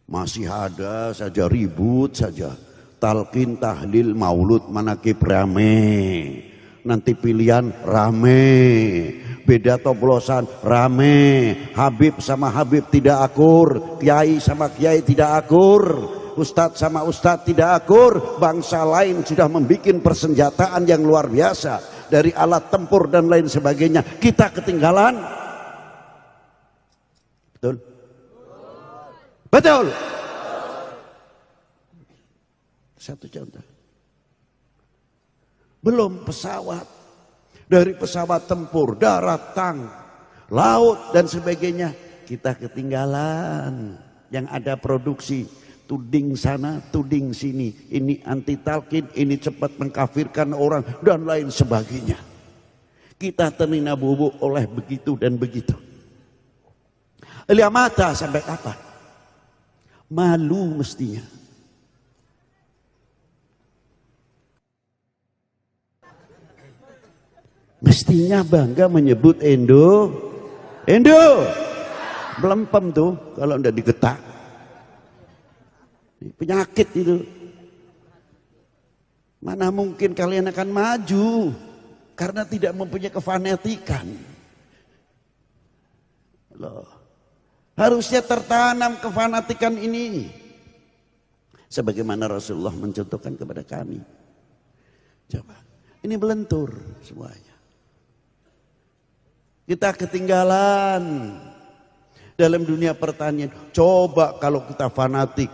Masih ada saja ribut saja. Talqin, tahlil, maulud, manakib rame. Nanti pilihan rame. Beda toplosan rame. Habib sama Habib tidak akur. Kiai sama Kiai tidak akur. Ustadz sama Ustadz tidak akur. Bangsa lain sudah membuat persenjataan yang luar biasa. Dari alat tempur dan lain sebagainya. Kita ketinggalan. Betul? Betul. Satu contoh. Belum pesawat. Dari pesawat tempur, darat, tank, laut dan sebagainya. Kita ketinggalan. Yang ada produksi. Tuding sana, tuding sini. Ini anti talqin, ini cepat mengkafirkan orang dan lain sebagainya. Kita terlena bubuk oleh begitu dan begitu. Elia mata sampai kapan? Malu mestinya. Mestinya bangga menyebut Indo. Belempem tuh kalau udah digetak. Penyakit itu. Mana mungkin kalian akan maju karena tidak mempunyai kefanatikan. Loh. Harusnya tertanam kefanatikan ini. Sebagaimana Rasulullah mencontohkan kepada kami. Coba. Ini melentur semuanya. Kita ketinggalan dalam dunia pertanian. Coba kalau kita fanatik.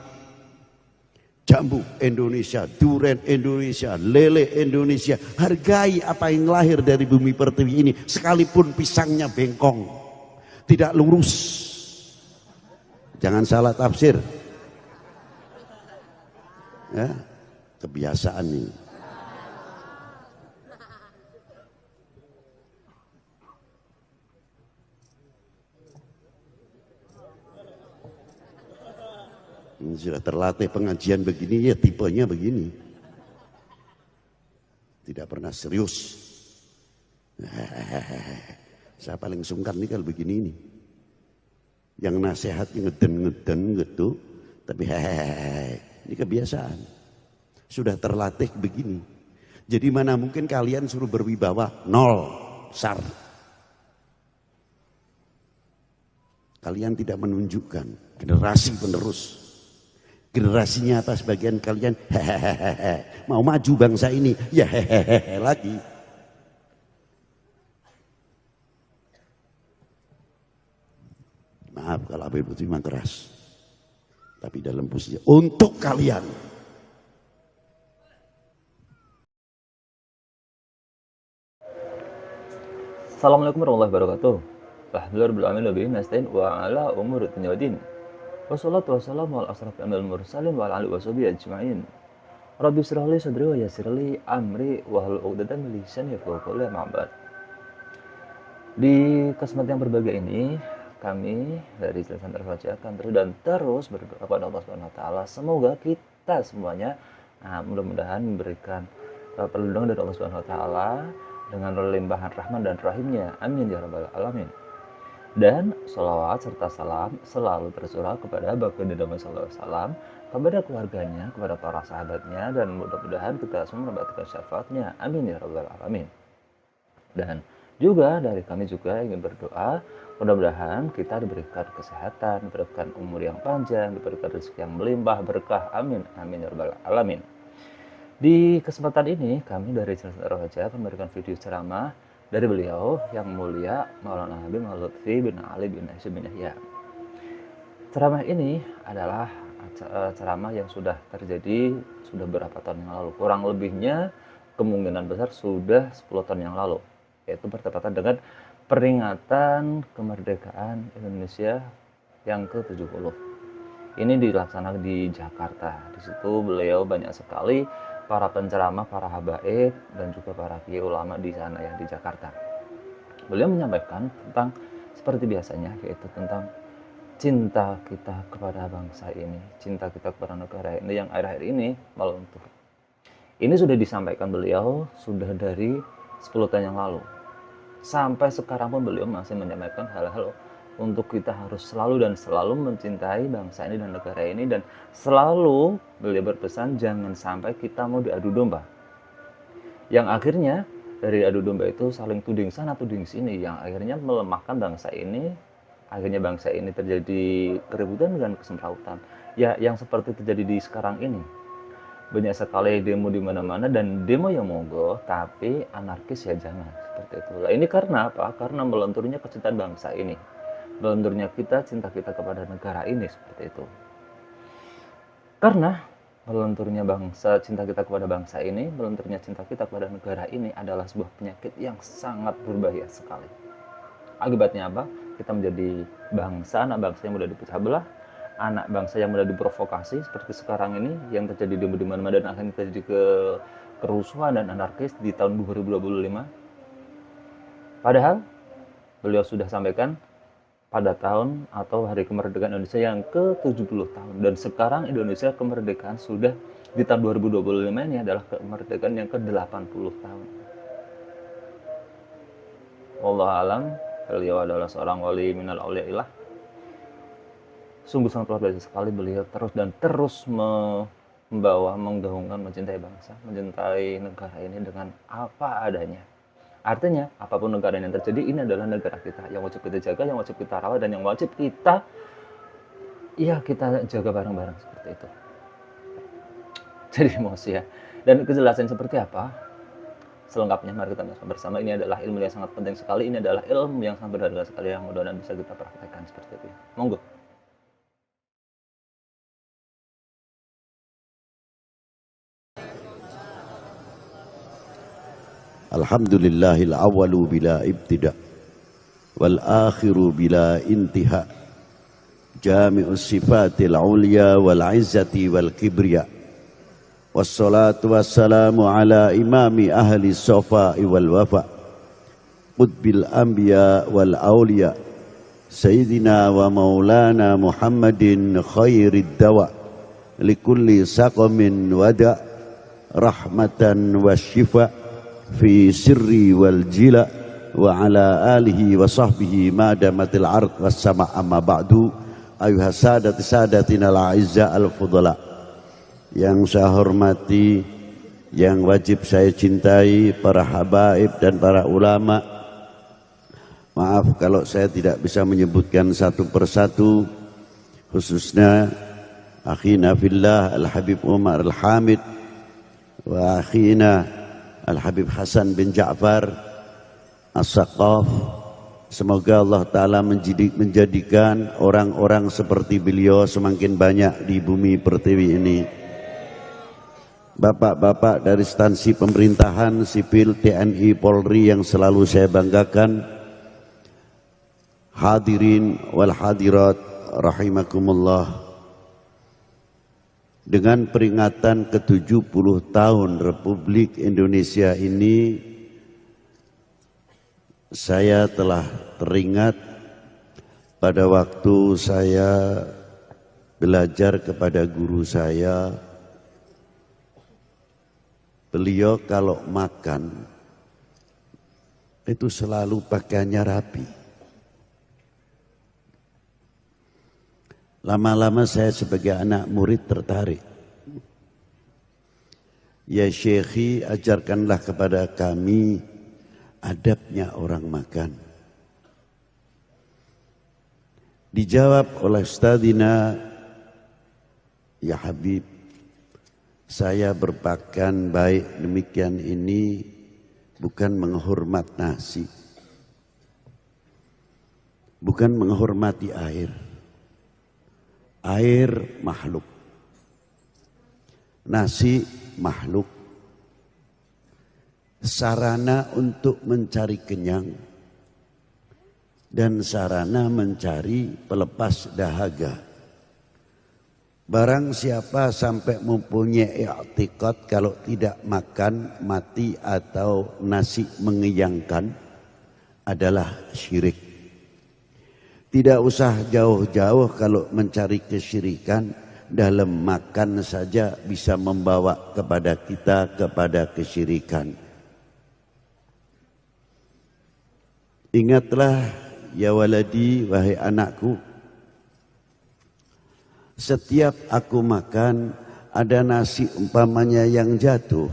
Jambu Indonesia, durian Indonesia, lele Indonesia. Hargai apa yang lahir dari bumi pertiwi ini. Sekalipun pisangnya bengkong. Tidak lurus. Jangan salah tafsir. Ya, kebiasaan ini. Sudah terlatih pengajian begini, ya tipenya begini. Tidak pernah serius. Saya paling sungkan nih kalau begini ini. Yang nasihat ngeden gitu, tapi ini kebiasaan. Sudah terlatih begini. Jadi mana mungkin kalian suruh berwibawa? Nol, sar. Kalian tidak menunjukkan generasi penerus. Generasinya apa sebagian kalian mau maju bangsa ini ya lagi. Maaf kalau Habib itu memang keras, tapi dalam posisi untuk kalian. Assalamualaikum warahmatullahi wabarakatuh. Alhamdulillah nasta'in wa ala umur dunya waddin. Wassalatu wassalamu ala asrafil anbiya'il mursalin wa ala alihi washabihi ajma'in. Rabbi shrah li sadri wa yassir li amri wa hlul 'uqdatam min lisani yafqahu qawli amma ba'd. Di kesempatan yang berbahagia ini, kami dari Yayasan Al-Fajr akan terus dan terus berdoa kepada Allah Subhanahu wa taala. Semoga kita semuanya mudah-mudahan memberikan perlindungan dari Allah Subhanahu wa taala dengan limpahan rahman dan rahimnya. Amin ya rabbal alamin. Dan sholawat serta salam selalu tercurah kepada Baginda Muhammad SAW, kepada keluarganya, kepada para sahabatnya, dan mudah-mudahan kita semua mendapatkan syafaatnya. Amin ya rabbal alamin. Dan juga dari kami juga ingin berdoa, mudah-mudahan kita diberikan kesehatan, diberikan umur yang panjang, diberikan rezeki yang melimpah berkah. Amin, amin ya rabbal alamin. Di kesempatan ini kami dari Yayasan Al-Fajr memberikan video ceramah dari beliau yang mulia Maulana Habib Lutfi bin Ali bin Hashim bin Yahya. Ceramah ini adalah ceramah yang sudah terjadi sudah berapa tahun yang lalu. Kurang lebihnya kemungkinan besar sudah 10 tahun yang lalu. Yaitu bertepatan dengan peringatan kemerdekaan Indonesia yang ke-70. Ini dilaksanakan di Jakarta. Di situ beliau banyak sekali para penceramah, para habaib, dan juga para kiai ulama di sana ya, di Jakarta. Beliau menyampaikan tentang seperti biasanya, yaitu tentang cinta kita kepada bangsa ini, cinta kita kepada negara ini yang akhir-akhir ini meluntur. Ini sudah disampaikan beliau sudah dari 10 tahun yang lalu. Sampai sekarang pun beliau masih menyampaikan hal-hal untuk kita harus selalu dan selalu mencintai bangsa ini dan negara ini, dan selalu beliau berpesan jangan sampai kita mau diadu domba. Yang akhirnya dari adu domba itu saling tuding sana tuding sini, yang akhirnya melemahkan bangsa ini. Akhirnya bangsa ini terjadi keributan dan kesemrautan. Ya, yang seperti terjadi di sekarang ini. Banyak sekali demo di mana-mana, dan demo yang monggo, tapi anarkis ya jangan. Seperti itu. Nah, ini karena apa? Karena melenturnya kecintaan bangsa ini. Melenturnya cinta kita kepada negara ini, seperti itu. Karena melenturnya cinta kita kepada bangsa ini, melenturnya cinta kita kepada negara ini adalah sebuah penyakit yang sangat berbahaya sekali. Akibatnya apa? Kita menjadi anak bangsa yang mudah dipecah belah, anak bangsa yang mudah diprovokasi seperti sekarang ini yang terjadi di mana-mana, dan akhirnya terjadi kerusuhan dan anarkis di tahun 2025. Padahal beliau sudah sampaikan pada tahun atau hari kemerdekaan Indonesia yang ke-70 tahun, dan sekarang Indonesia kemerdekaan sudah di tahun 2025 ini adalah kemerdekaan yang ke-80 tahun. Wallahu alam. Beliau adalah seorang wali minal auliyaillah. Sungguh sangat luar biasa sekali beliau terus membawa, menggaungkan, mencintai bangsa, mencintai negara ini dengan apa adanya. Artinya, apapun negara yang terjadi, ini adalah negara kita yang wajib kita jaga, yang wajib kita rawat, dan yang wajib kita jaga bareng-bareng seperti itu. Jadi emosi ya. Dan kejelasan seperti apa? Selengkapnya mari kita bersama. Ini adalah ilmu yang sangat penting sekali. Ini adalah ilmu yang sangat berharga sekali yang mudah-mudahan bisa kita praktekkan seperti itu. Monggo. Alhamdulillahil awwalu bila ibtida wal akhiru bila intiha. Jami'us sifatil ulya wal izzati wal kibriya. Wassalatu wassalamu ala imami ahli sofa'i wal wafa qutbil anbiya wal awliya Sayyidina wa maulana Muhammadin khairid dawa likulli saqamin wada rahmatan wa shifa fi sirri wal jila wa ala alihi wa sahbihi madamatil ard was sama amma ba'du. Ayuhas sadatina al-a'izza al-fudala, yang saya hormati, yang wajib saya cintai, para habaib dan para ulama. Maaf kalau saya tidak bisa menyebutkan satu persatu, khususnya akhina fillah Al-Habib Umar Al-Hamid wa akhina Al-Habib Hasan bin Ja'far As-Saqaf. Semoga Allah Ta'ala menjadikan orang-orang seperti beliau semakin banyak di bumi pertiwi ini. Bapak-bapak dari instansi pemerintahan, sipil, TNI, Polri yang selalu saya banggakan, hadirin wal hadirat rahimakumullah. Dengan peringatan ke-70 tahun Republik Indonesia ini, saya telah teringat pada waktu saya belajar kepada guru saya. Beliau kalau makan itu selalu pakaiannya rapi. Lama-lama saya sebagai anak murid tertarik. Ya Syekhi, ajarkanlah kepada kami adabnya orang makan. Dijawab oleh Ustadzina, ya Habib, saya berpakaian baik demikian ini bukan menghormat nasi, bukan menghormati air. Air makhluk, nasi makhluk, sarana untuk mencari kenyang dan sarana mencari pelepas dahaga. Barang siapa sampai mempunyai i'tiqad kalau tidak makan mati atau nasi mengenyangkan adalah syirik. Tidak usah jauh-jauh kalau mencari kesyirikan, dalam makan saja bisa membawa kepada kita kepada kesyirikan. Ingatlah ya waladi, wahai anakku, setiap aku makan ada nasi umpamanya yang jatuh,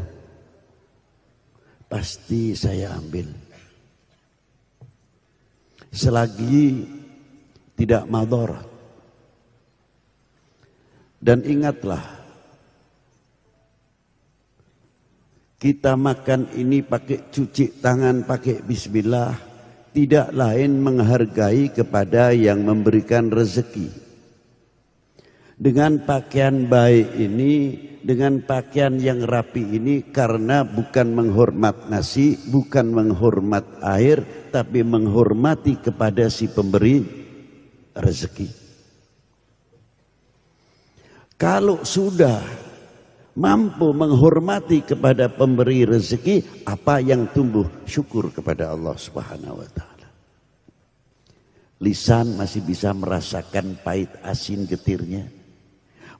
pasti saya ambil. Selagi tidak madharat. Dan ingatlah, kita makan ini pakai cuci tangan, pakai bismillah, tidak lain menghargai kepada yang memberikan rezeki. Dengan pakaian baik ini, dengan pakaian yang rapi ini, karena bukan menghormat nasi, bukan menghormat air, tapi menghormati kepada si pemberi rezeki. Kalau sudah mampu menghormati kepada pemberi rezeki, apa yang tumbuh? Syukur kepada Allah Subhanahu wa taala. Lisan masih bisa merasakan pahit asin getirnya.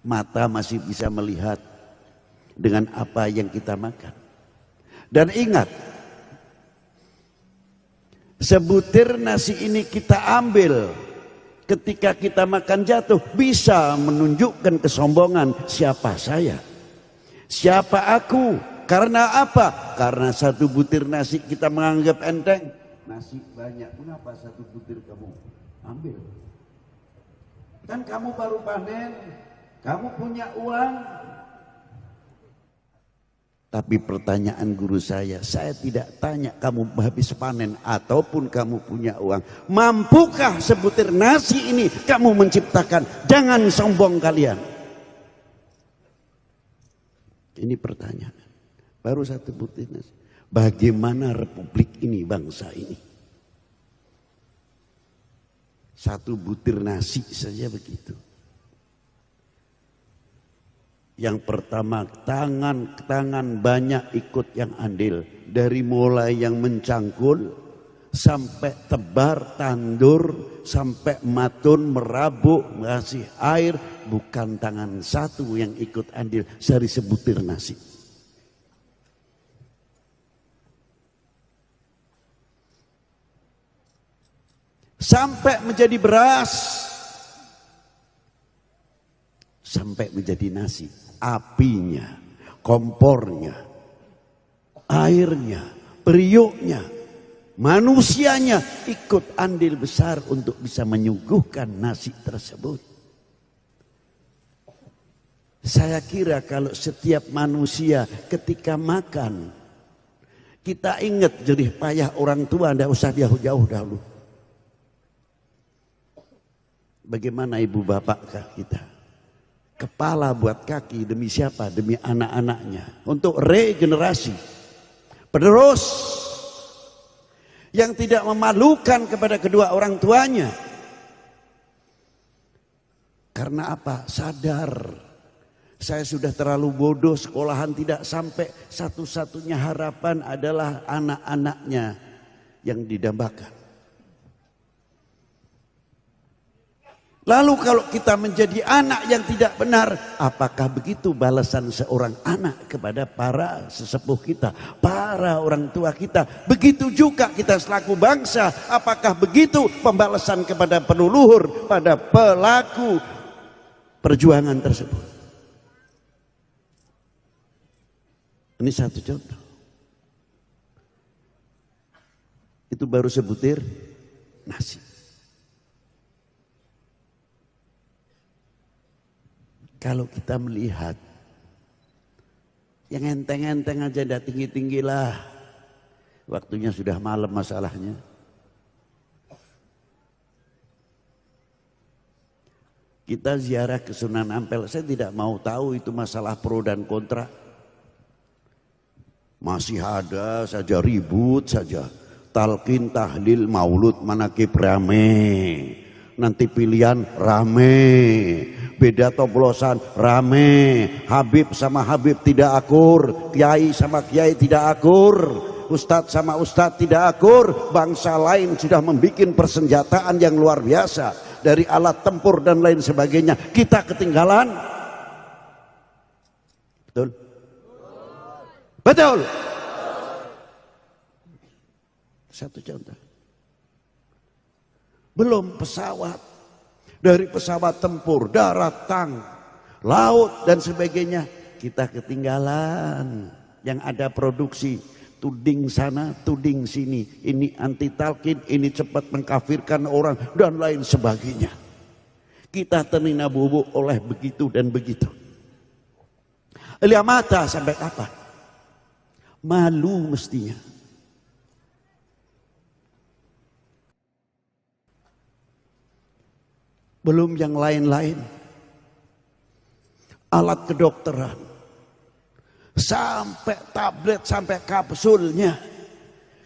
Mata masih bisa melihat dengan apa yang kita makan. Dan ingat, sebutir nasi ini kita ambil ketika kita makan jatuh, bisa menunjukkan kesombongan. Siapa saya? Siapa aku? Karena apa? Karena satu butir nasi kita menganggap enteng. Nasi banyak, mengapa satu butir kamu ambil? Kan kamu baru panen, kamu punya uang. Tapi pertanyaan guru saya tidak tanya kamu habis panen ataupun kamu punya uang. Mampukah sebutir nasi ini kamu menciptakan? Jangan sombong kalian. Ini pertanyaan. Baru satu butir nasi. Bagaimana republik ini, bangsa ini? Satu butir nasi saja begitu. Yang pertama, tangan banyak ikut yang andil. Dari mulai yang mencangkul, sampai tebar, tandur, sampai matun, merabuk, ngasih air. Bukan tangan satu yang ikut andil dari sebutir nasi. Sampai menjadi beras. Sampai menjadi nasi. Apinya, kompornya, airnya, periuknya, manusianya ikut andil besar untuk bisa menyuguhkan nasi tersebut. Saya kira kalau setiap manusia ketika makan, kita ingat jerih payah orang tua, tidak usah jauh-jauh dahulu. Bagaimana ibu bapak kita? Kepala buat kaki, demi siapa? Demi anak-anaknya. Untuk regenerasi. Penerus. Yang tidak memalukan kepada kedua orang tuanya. Karena apa? Sadar. Saya sudah terlalu bodoh, sekolahan tidak sampai. Satu-satunya harapan adalah anak-anaknya yang didambakan. Lalu kalau kita menjadi anak yang tidak benar, apakah begitu balasan seorang anak kepada para sesepuh kita, para orang tua kita? Begitu juga kita selaku bangsa, apakah begitu pembalasan kepada penuluhur, pada pelaku perjuangan tersebut? Ini satu contoh. Itu baru sebutir nasi. Kalau kita melihat yang enteng-enteng aja, tidak tinggi-tinggi lah. Waktunya sudah malam masalahnya. Kita ziarah ke Sunan Ampel. Saya tidak mau tahu itu masalah pro dan kontra. Masih ada saja ribut saja. Talqin, tahlil, maulud, manakib rame. Nanti pilihan rame. Beda toplosan rame. Habib sama Habib tidak akur. Kiai sama Kiai tidak akur. Ustadz sama Ustadz tidak akur. Bangsa lain sudah membuat persenjataan yang luar biasa. Dari alat tempur dan lain sebagainya. Kita ketinggalan. Betul? Betul. Satu contoh. belum pesawat. Dari pesawat tempur, darat, tank, laut dan sebagainya, kita ketinggalan. Yang ada produksi tuding sana, tuding sini, ini anti talqin, ini cepat mengkafirkan orang dan lain sebagainya. Kita terlena bubuk oleh begitu dan begitu. Lihat mata sampai kapan? Malu mestinya. Belum yang lain-lain. Alat kedokteran. Sampai tablet, sampai kapsulnya.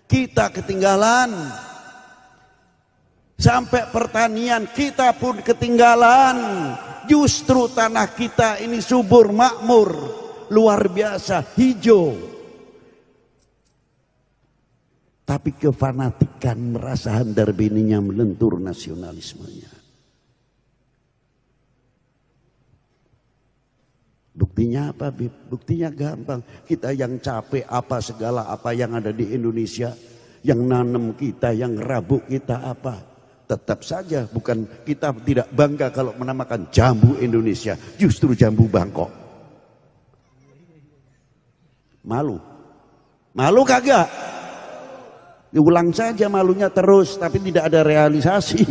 Kita ketinggalan. Sampai pertanian kita pun ketinggalan. Justru tanah kita ini subur, makmur. Luar biasa, hijau. Tapi kefanatikan merasa handar bininya melentur nasionalismenya. Buktinya apa, Bib? Buktinya gampang. Kita yang capek apa segala apa yang ada di Indonesia. Yang nanam kita, yang rabuk kita apa. Tetap saja bukan kita tidak bangga kalau menamakan jambu Indonesia. Justru jambu Bangkok. Malu. Malu kagak? Diulang saja malunya terus. Tapi tidak ada realisasi.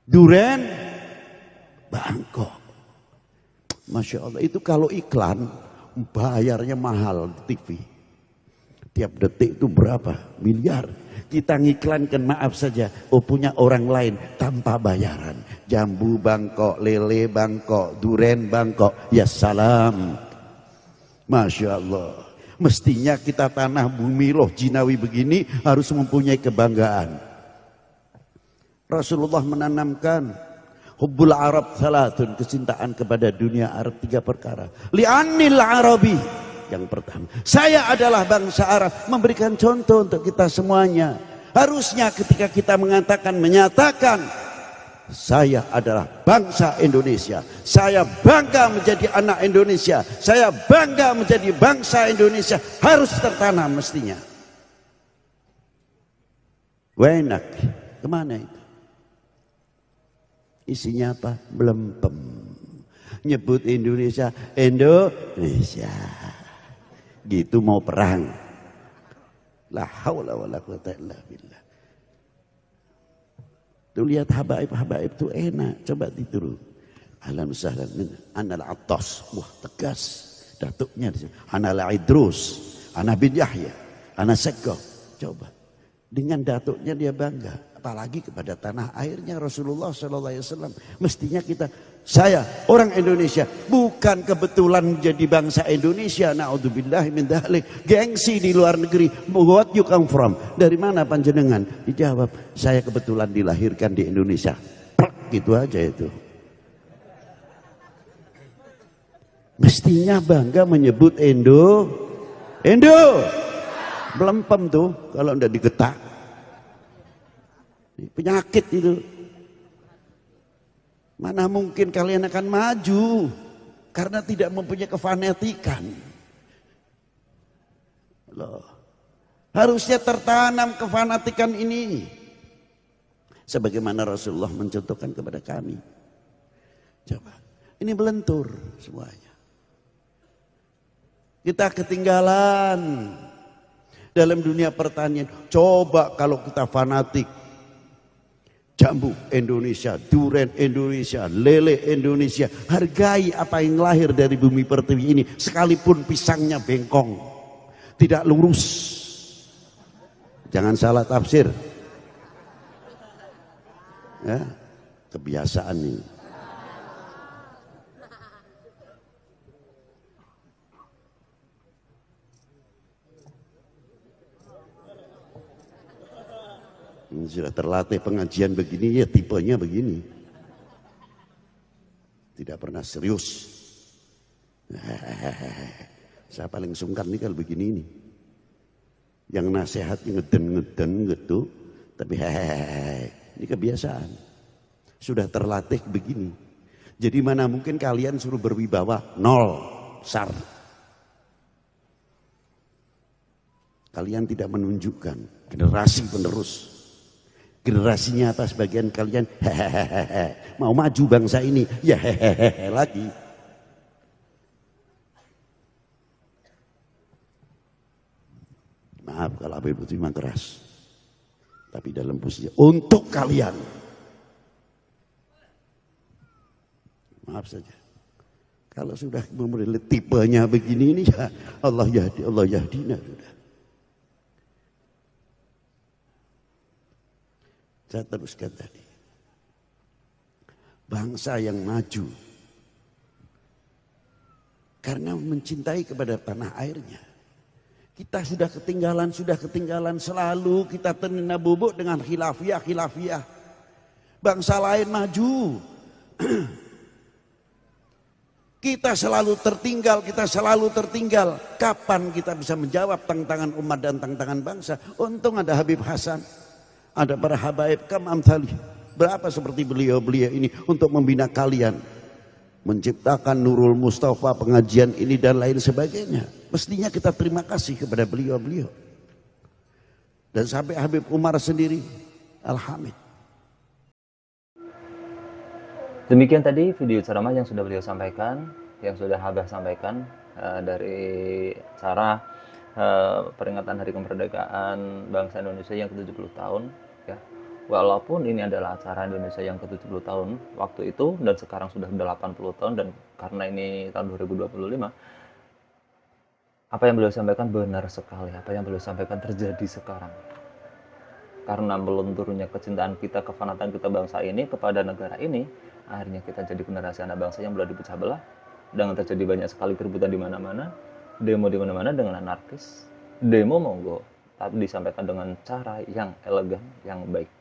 Duren Bangkok. Masya Allah, itu kalau iklan bayarnya mahal di TV. Tiap detik itu berapa? Miliar. Kita ngiklankan, maaf saja, punya orang lain tanpa bayaran. Jambu Bangkok, lele Bangkok, duren Bangkok. Ya salam. Masya Allah. Mestinya kita tanah bumi loh jinawi begini harus mempunyai kebanggaan. Rasulullah menanamkan hubbul Arab salatun, kecintaan kepada dunia Arab 3 perkara. Li'anil Arabi, yang pertama, saya adalah bangsa Arab, memberikan contoh untuk kita semuanya. Harusnya ketika kita menyatakan saya adalah bangsa Indonesia, saya bangga menjadi anak Indonesia, saya bangga menjadi bangsa Indonesia, harus tertanam mestinya. Wenak, kemana itu? Isinya apa? Belempem. Nyebut Indonesia, Indonesia. Gitu mau perang. La haula wala quwata illa billah. Tuh lihat habaib-habaib tuh enak. Coba ditiru. Ahlan sahlan min anal Attas. Wah tegas. Datuknya. Anal Idrus. Ana bin Yahya. Ana Sekko. Coba. Dengan datuknya dia bangga. Apalagi kepada tanah airnya Rasulullah SAW. Mestinya kita, saya orang Indonesia, bukan kebetulan menjadi bangsa Indonesia. Na'udzubillah min dzalik. Gengsi di luar negeri. What you come from? Dari mana panjenengan? Dijawab, saya kebetulan dilahirkan di Indonesia. Gitu aja itu. Mestinya bangga menyebut Indo. Belempem tuh kalau udah digetak. Penyakit itu. Mana mungkin kalian akan maju karena tidak mempunyai kefanatikan. Loh. Harusnya tertanam kefanatikan ini. Sebagaimana Rasulullah mencontohkan kepada kami. Coba. Ini melentur semuanya. Kita ketinggalan dalam dunia pertanian. Coba kalau kita fanatik. Jambu Indonesia, duren Indonesia, lele Indonesia. Hargai apa yang lahir dari bumi pertiwi ini. Sekalipun pisangnya bengkong. Tidak lurus. Jangan salah tafsir. Ya, kebiasaan ini. Sudah terlatih pengajian begini, ya tipenya begini. Tidak pernah serius. Saya paling sungkan nih kalau begini ini. Yang nasihatnya ngeden gitu, tapi ini kebiasaan. Sudah terlatih begini. Jadi mana mungkin kalian suruh berwibawa, nol, sar. Kalian tidak menunjukkan generasi penerus Generasi nyata sebagian kalian hehehe, mau maju bangsa ini, ya hehehe lagi. Maaf kalau Habib Lutfi memang keras, tapi dalam posisi untuk kalian. Maaf saja. Kalau sudah memilih tipenya begini ini ya Allah yahdina sudah. Saya teruskan tadi. Bangsa yang maju karena mencintai kepada tanah airnya. Kita sudah ketinggalan selalu kita terlena bubuk dengan khilafiyah. Bangsa lain maju. Kita selalu tertinggal. Kapan kita bisa menjawab tantangan umat dan tantangan bangsa? Untung ada Habib Hasan. Ada para habaib kam amthali. Berapa seperti beliau-beliau ini untuk membina kalian. Menciptakan Nurul Mustafa, pengajian ini dan lain sebagainya. Mestinya kita terima kasih kepada beliau-beliau. Dan sampai Habib Umar sendiri, alhamdulillah. Demikian tadi video ceramah yang sudah beliau sampaikan, yang sudah Habah sampaikan dari cara peringatan Hari Kemerdekaan bangsa Indonesia yang ke-70 tahun ya. Walaupun ini adalah acara Indonesia yang ke-70 tahun waktu itu dan sekarang sudah 80 tahun dan karena ini tahun 2025, apa yang beliau sampaikan benar sekali, apa yang beliau sampaikan terjadi sekarang. Karena melunturnya kecintaan kita, kefanatan kita bangsa ini kepada negara ini, akhirnya kita jadi generasi anak bangsa yang berada dipecah belah dengan terjadi banyak sekali keributan di mana-mana, demo di mana-mana dengan anarkis, demo monggo, tapi disampaikan dengan cara yang elegan, yang baik.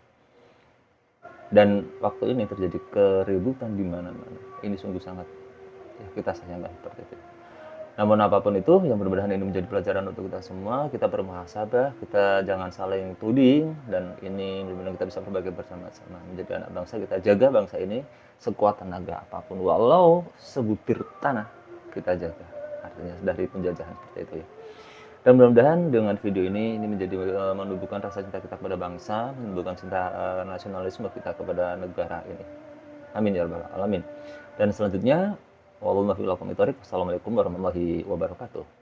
Dan waktu ini terjadi keributan di mana-mana. Ini sungguh sangat ya, kita sayangkan seperti itu. Namun apapun itu, yang mudah-mudahan ini menjadi pelajaran untuk kita semua. Kita bermuhasabah, kita jangan saling tuding, dan ini benar-benar kita bisa berbagi bersama-sama menjadi anak bangsa. Kita jaga bangsa ini sekuat tenaga apapun, walau sebutir tanah kita jaga. Artinya dari penjajahan seperti itu ya. Dan mudah-mudahan dengan video ini menjadi menumbuhkan rasa cinta kita kepada bangsa, menumbuhkan cinta nasionalisme kita kepada negara ini. Amin ya rabbal alamin. Dan selanjutnya, wassalamualaikum warahmatullahi wabarakatuh.